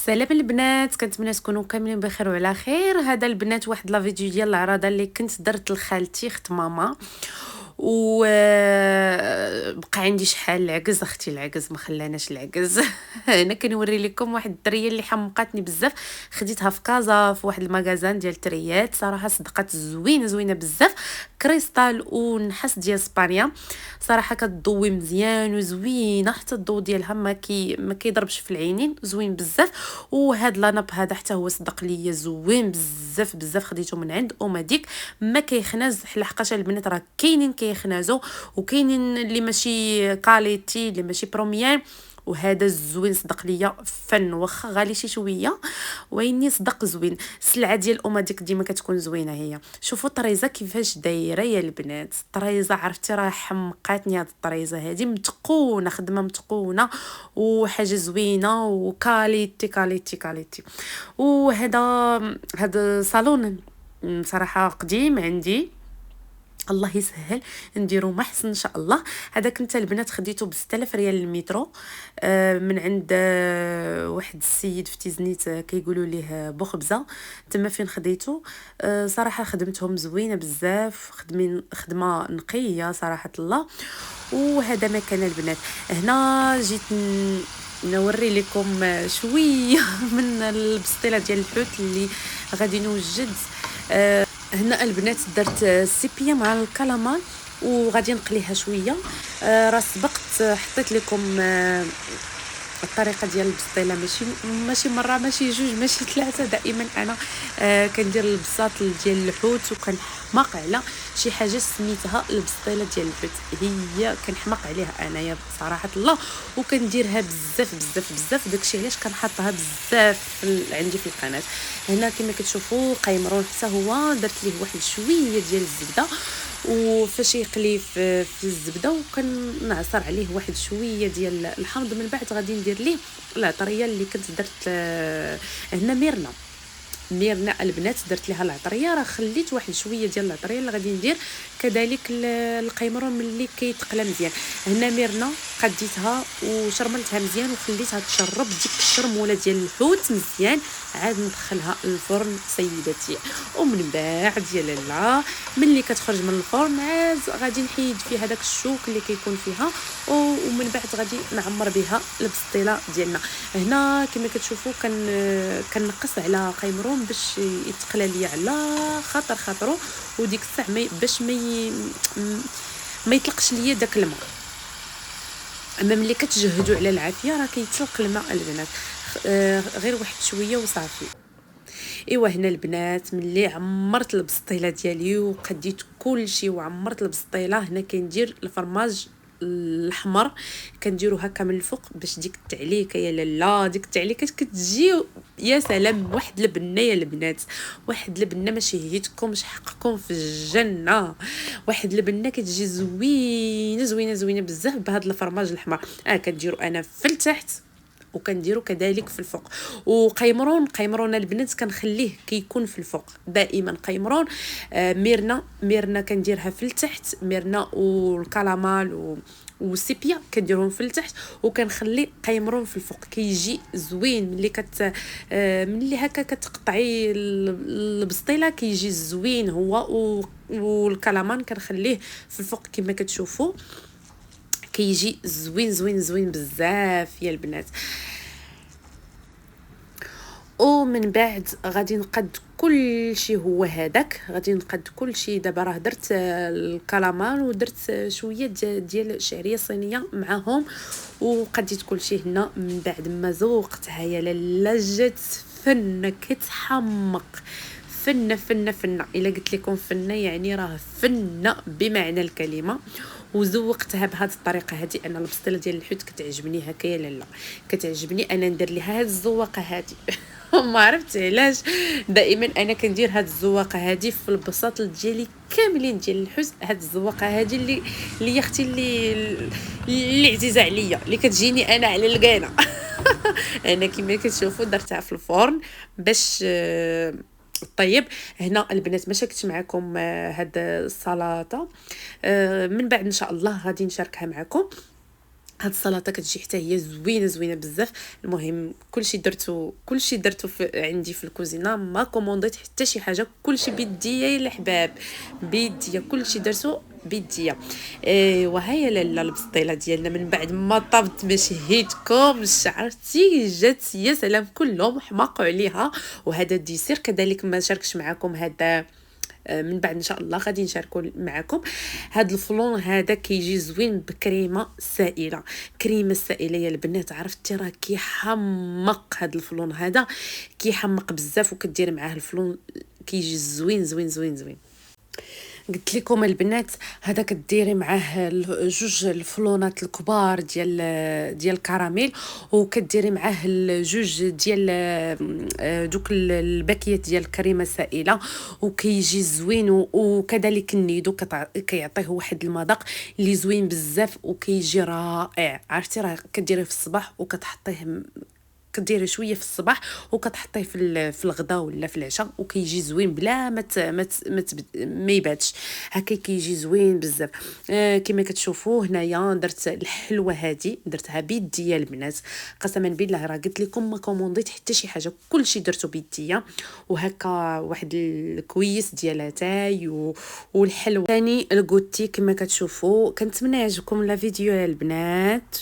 سلام البنات، كنتمنى تكونوا كاملين بخير وعلى خير. هذا البنات واحد لا فيديو ديال العراضه اللي كنت درت لخالتي اخت ماما، و بقى عندي شحال العكز اختي العكز ما خلاناش العكز. انا كنوري لكم واحد الدريه اللي حمقاتني بزاف، خديتها في كازا في واحد المغازان ديال التريات، صراحه صدقات زوينه بزاف، كريستال ونحاس ديال اسبانيا، صراحه كتضوي مزيان وزوينه، حتى الضو ديالها ما كيضربش في العينين، زوين بزاف. وهاد لاناب هذا حتى هو صدق ليا زوين بزاف، خديته من عند اوماديك، ما كيخناز لحقاش البنات راه كاينين كيخنازو وكاينين اللي ماشي كاليتي اللي ماشي بروميير، وهذا الزوين صدق ليا فن، واخا غالي شي شويه ويني صدق زوين. السلعه ديال اوماديك ديما كتكون زوينه. هي شوفوا الطريزه كيفاش دايره يا البنات، الطريزه عرفتي راه حمقاتني هاد الطريزه هذه، متقونه، خدمه متقونه وحاجه زوينه وكاليتي. هذا صالون صراحه قديم عندي، الله يسهل نديرو محسن ان شاء الله. هذا كنت البنات خديته ب 6000 ريال المترو، من عند واحد السيد في تيزنيت، كيقولوا ليه بوخبزه، تما فين خديته. صراحه خدمتهم زوينه بزاف، خدمه نقيه صراحه الله. وهذا مكان البنات. هنا جيت نوري لكم شويه من البسطيله ديال الحوت اللي غادي نوجد. هنا البنات درت السيبيه مع الكالامار وغادي نقليها شويه. راه سبقت حطيت لكم الطريقه ديال البسطيله، ماشي مره، ماشي جوج، ماشي ثلاثه، دائما انا كندير البساط ديال الحوت وكنحماق على شي حاجه سميتها البسطيله ديال الحوت، هي كنحماق عليها انايا بصراحه الله، وكنديرها بزاف داكشي علاش كنحطها بزاف عندي في القناه. هنا كما كتشوفوا قيمرون حتى هو درت ليه واحد شويه ديال الزبده، وفاش يقلي في الزبده وكنعصر عليه واحد شويه ديال الحامض، من بعد غادي ندير ليه العطريه اللي كنت درت. هنا ميرنا البنات درت لها العطريه، راه خليت واحد شويه ديال العطريه اللي غادي ندير كذلك القيمرون ملي كيتقلى مزيان. هنا ميرنا قديتها وشرملتها مزيان وخليتها تشرب ديك الشرموله ديال الحوت مزيان، عاد ندخلها الفرن سيداتي، ومن بعد يا لالا ملي كتخرج من الفرن عاد غادي نحيد فيها داك الشوك اللي كيكون فيها، ومن بعد غادي نعمر بها البسطيله ديالنا. هنا كما كتشوفوا كنقص على قيمرون باش يتقلى ليا على خاطرو، وديك الساعه باش ما يطلقش ليا داك الماء. اما ملي كتجهدوا على العافيه راه كيطلق الماء البنات، غير واحد شويه وصافي. ايوا هنا البنات ملي عمرت البسطيله ديالي وقديت كل شيء وعمرت البسطيله، هنا كندير الفرماج الاحمر كنديرو هكا من الفوق باش ديك التعليكه يا لالا، ديك التعليكه كتجي يا سلام، واحد البنه يا البنات، واحد البنه ما شهيتكمش حقكم في الجنه، واحد البنه كتجي زوينه بزاف بهذا الفرماج الاحمر. كنديرو انا في التحت وكنديرو كذلك في الفوق. وقيمرون البنات كنخليه كيكون في الفوق دائما قيمرون. ميرنا كنديرها في التحت، ميرنا والكالامال والسيبيا كنديرهم في التحت، وكنخلي قيمرون في الفوق، كيجي زوين ملي هكا كتقطعي البسطيله كيجي زوين هو. والكلامان كنخليه في الفوق كما كتشوفوا كيجي زوين بزاف يا البنات. ومن بعد غادي نقد كل شيء، هو هذاك غادي نقد كل شيء. دابا راه درت الكلامان ودرت شويه ديال شعريه صينيه معاهم وقديت كل شيء هنا. من بعد ما ذوقتها يا لالا جات فنه كتحمق، فنه الا قلت لكم فنه يعني راه فنه بمعنى الكلمه. وزوقتها بهذه الطريقه هذه، انا البسطيله ديال الحوت كتعجبني هكا يا لالا، كتعجبني انا ندير ليها هذه الزواقه هذه. ما عرفت علاش دائما انا كندير هذه الزواقه هذه في البساط ديالي كاملين ديال الحوت، هذه الزواقه هذه اللي اختي اللي عزيزه عليا، اللي كتجيني انا على القانه. انا كما كتشوفوا درتها في الفرن باش طيب. هنا البنات ما شاركتش معكم هاد السلطه، من بعد ان شاء الله غادي نشاركها معكم. هاد السلطه كتجي حتى هي زوينه زوينه بزاف. المهم كلشي درتو عندي في الكوزينه، ما كومونديت حتى شي حاجه، كلشي بيديا يا الحباب، بيديا كلشي درتو بيديا. وهي لاله البسطيله ديالنا من بعد ما طابت ما شهيتكم شعرتي جات يا سلام كلهم حماقوا عليها. وهذا الديسير كذلك ما شاركش معكم هذا، من بعد ان شاء الله غادي نشاركوا معكم. هاد الفلون هذا كيجي زوين بكريمه سائله. كريمه السائله يا البنات عرفتي راه كيحمق، هاد الفلون هذا كيحمق بزاف، وكدير معاه الفلون كيجي زوين زوين زوين زوين. قلت لكم البنات هذا كديري معاه جوج الفلونات الكبار ديال الكراميل، وكديري معاه الجوج ديال دوك الباكيات ديال الكريمه السائله، وكيجي زوين. وكذلك النيدو كيعطيه واحد المذاق اللي زوين بزاف وكيجي رائع. عرفتي راه كديريه في الصباح وكتحطيه، كديري شويه في الصباح وكتحطيه في الغداء ولا في العشاء، وكيجي زوين بلا ما يباتش هكا، كيجي زوين بزاف. كما كتشوفوا هنايا درت الحلوه هذه درتها بيديا البنات، قسما بالله راه قلت لكم ما كومونديت حتى شي حاجه، كلشي درتو بيديا. وهكا واحد الكويس ديال اتاي والحلوه ثاني الكوتي كما كتشوفوا. كنتمنى يعجبكم لا فيديو يا البنات.